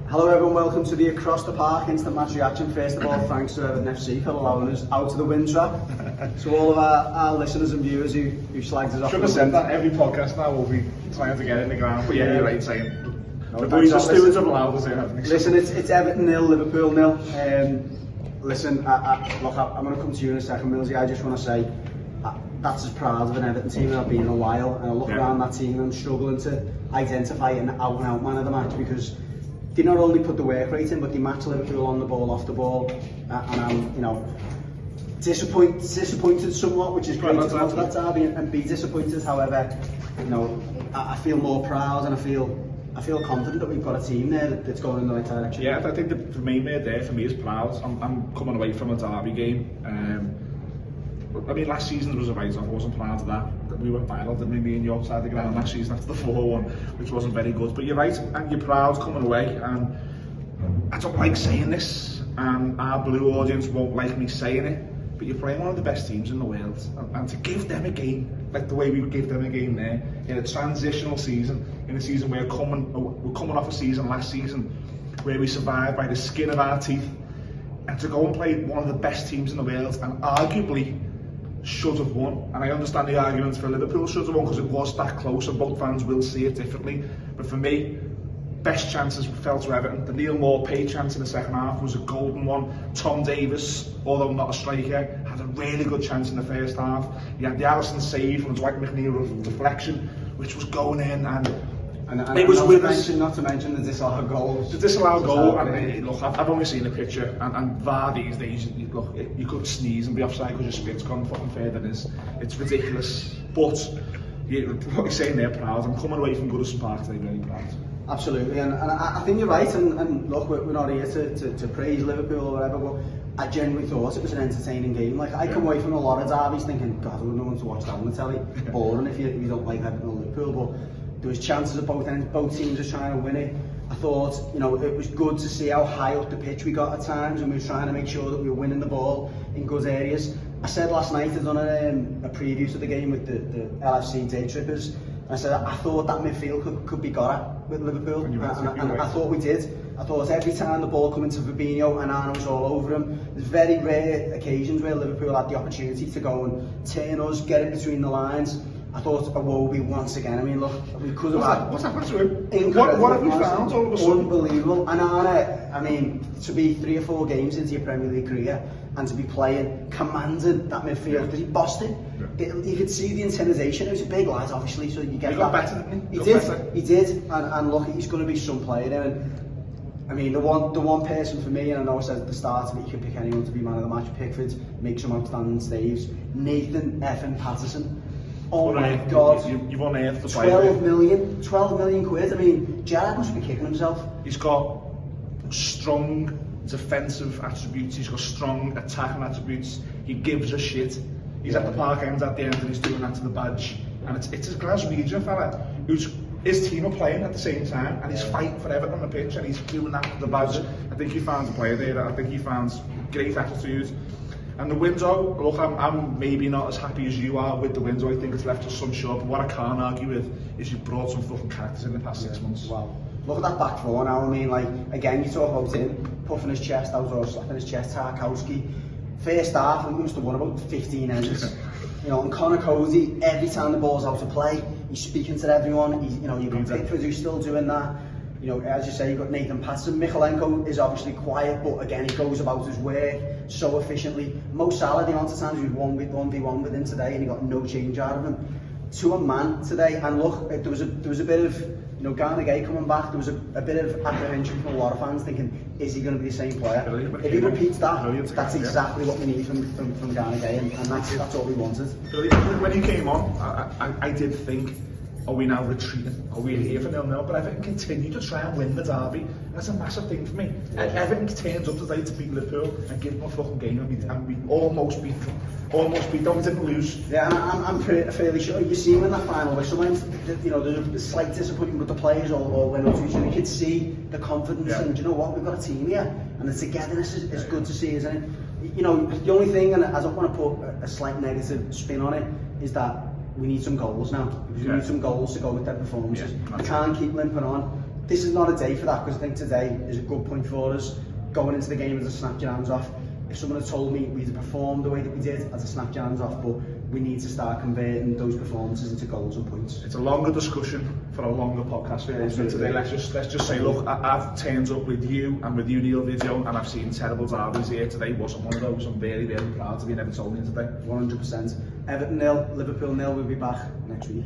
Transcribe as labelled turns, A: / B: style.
A: Hello everyone, welcome to the Across the Park Instant Match reaction. First of all, thanks to Everton FC for allowing us out of the wind trap. So all of our listeners and viewers who slagged us off.
B: Should have said that every podcast now will be trying to get in the ground. But yeah, you're right saying. The boys are stewards of allowed us here.
A: Listen, it's Everton 0, Liverpool 0. Listen, look, I'm going to come to you in a second, Millsy. I just want to say that's as proud of an Everton team that I've been in a while. And I look around that team and I'm struggling to identify an out-and-out man of the match, because they not only put the work rate in, but they match Liverpool on the ball, off the ball, and I'm, disappointed somewhat, which is great to go to that derby and be disappointed. However, I feel more proud and I feel confident that we've got a team there that's going in the right direction.
B: Yeah, I think the main word there for me is proud. I'm coming away from a derby game. I mean, last season was a write-off. I wasn't proud of that. We were violent, didn't we, me and you outside the ground last season after the 4-1, which wasn't very good. But you're right, and you're proud coming away. And I don't like saying this, and our blue audience won't like me saying it, but you're playing one of the best teams in the world, and to give them a game like the way we gave them a game there in a transitional season, in a season where we're coming off a season last season where we survived by the skin of our teeth, and to go and play one of the best teams in the world and arguably should have won. And I understand the arguments for Liverpool should have won because it was that close, and both fans will see it differently. But for me, best chances fell to Everton. The Neil Maupay chance in the second half was a golden one. Tom Davies, although not a striker, had a really good chance in the first half. He had the Alisson save from Dwight McNeil deflection, which was going in, and it was with us.
A: Not to mention the disallowed goal.
B: The disallowed goal, and look, I've only seen the picture, and VAR these days, look, you could sneeze and be offside because your spit's gone fucking further than this. It's ridiculous. But what you're saying there, proud. I'm coming away from Goodison Park today very proud.
A: Absolutely, and I think you're right, and look, we're not here to praise Liverpool or whatever, but I genuinely thought it was an entertaining game. Like, I come away from a lot of derbies thinking, God, I wouldn't want to watch that on the telly. Boring if you don't like Everton or Liverpool, but there was chances of both ends, both teams are trying to win it. I thought, it was good to see how high up the pitch we got at times, and we were trying to make sure that we were winning the ball in good areas. I said last night, I'd done a preview to the game with the LFC day trippers, and I said I thought that midfield could be got at with Liverpool, and I thought we did. I thought every time the ball came into Fabinho and Arno was all over him. There's very rare occasions where Liverpool had the opportunity to go and turn us, get in between the lines. I thought Iwobi once again. I mean, look, we could have had.
B: What's happened to him? What have we found all of a sudden?
A: Unbelievable. And Arne, I mean, to be 3 or 4 games into your Premier League career and to be playing, commanding that midfield, because he bossed it. You could see the intimidation. It was a big lad, obviously, so you get
B: he got better, didn't he?
A: He did. And look, he's going to be some player there. And I mean, the one person for me, and I know I said at the start of it, you could pick anyone to be man of the match. Pickford makes some outstanding saves. Nathan effing Patterson. Oh my God!
B: You've unearthed the player.
A: 12 million quid. I mean, Gerrard must be kicking himself.
B: He's got strong defensive attributes. He's got strong attacking attributes. He gives a shit. He's at the park end at the end, and he's doing that to the badge. And it's a Glaswegian fella who's his team are playing at the same time, and he's fighting for Everton on the pitch, and he's doing that to the badge. I think he found a player there. I think he found great attitude. And the window, look, I'm maybe not as happy as you are with the window. I think it's left us some short, but what I can't argue with is you've brought some fucking characters in the past 6 months.
A: Wow. Look at that back four now. I mean, like, again, you talk about him puffing his chest out or slapping his chest. Tarkowski, first half, I think he must have won about 15 ends. And Connor Cody, every time the ball's out of play, he's speaking to everyone. You've got Pickford who's still doing that. As you say, you've got Nathan Patterson. Michalenko is obviously quiet, but again, he goes about his work so efficiently. Mo Salah, the amount of times we've 1v1 with him today, and he got no change out of him. To a man today, and look, there was a bit of, Ghana Gay coming back. There was a bit of apprehension from a lot of fans, thinking, is he going to be the same player? If he repeats that, that's exactly what we need from Ghana Gay, and that's all we wanted.
B: When he came on, I did think, are we now retreating? Are we here for 0-0? But Everton continue to try and win the derby. That's a massive thing for me. Everton turns up today to beat Liverpool and give them a fucking game, and we almost beat them. Almost beat them, we didn't lose.
A: Yeah, and I'm fairly sure you see when that final whistle went, there's a slight disappointment with the players or when you could see the confidence, and do you know what, we've got a team here, and the togetherness is good to see, isn't it? The only thing, and I don't want to put a slight negative spin on it, is that we need some goals now. We need some goals to go with their performances. We can't keep limping on. this is not a day for that, because I think today is a good point for us. Going into the game as a snap your hands off. If someone had told me we'd performed the way that we did as a snap your hands off, but we need to start converting those performances into goals and points.
B: It's a longer discussion for a longer podcast for us. But today, let's just say, look, I've turned up with you and with you, Neil, video, and I've seen terrible derbies here. Today wasn't one of those. I'm very, very proud to be an Evertonian today.
A: 100%. Everton 0, Liverpool 0. We'll be back next week.